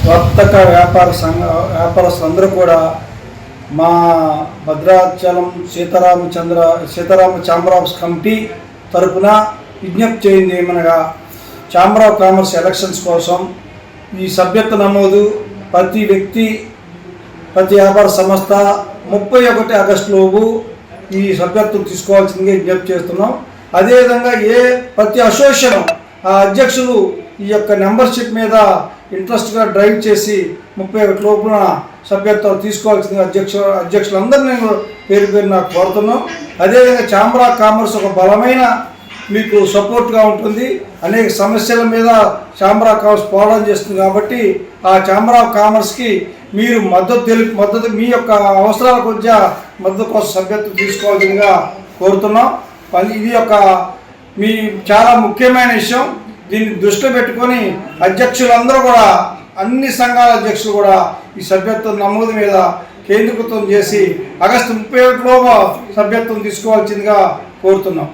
వర్తక వ్యాపారస్తులందరూ కూడా మా Bhadrachalam Sitarama chamber of committee తరపున విజ్ఞప్తి చేయింది ఏమనగా, ఛాంబర్ ఆఫ్ కామర్స్ ఎలక్షన్స్ కోసం ఈ సభ్యత్వ నమోదు ప్రతి వ్యక్తి, ప్రతి వ్యాపార సంస్థ 31 ఆగస్టులోపు ఈ సభ్యత్వం తీసుకోవాల్సిందిగా విజ్ఞప్తి చేస్తున్నాం. అదేవిధంగా ప్రతి అసోసియేషన్ ఆ అధ్యక్షులు ఈ యొక్క మెంబర్షిప్ మీద ఇంట్రెస్ట్గా డ్రైవ్ చేసి 31 లోపున సభ్యత్వాలు తీసుకోవాల్సిందిగా అధ్యక్షులందరినీ పేరు నాకు కోరుతున్నాం. అదేవిధంగా ఛాంబర్ ఆఫ్ కామర్స్ ఒక బలమైన మీకు సపోర్ట్గా ఉంటుంది. అనేక సమస్యల మీద ఛాంబర్ ఆఫ్ కామర్స్ పోరాటం చేస్తుంది. కాబట్టి ఆ ఛాంబర్ ఆఫ్ కామర్స్కి మీరు మద్దతు మీ యొక్క అవసరాల కొద్దిగా మద్దతు కోసం సభ్యత్వం తీసుకోవాల్సిందిగా కోరుతున్నాం. ఇది మీ చాలా ముఖ్యమైన విషయం. దీన్ని దృష్టిలో పెట్టుకొని అధ్యక్షులందరూ కూడా, అన్ని సంఘాల అధ్యక్షులు కూడా ఈ సభ్యత్వం నమోదు మీద కేంద్రీకృతం చేసి ఆగస్టు 31 లోపు సభ్యత్వం తీసుకోవాల్సిందిగా కోరుతున్నాం.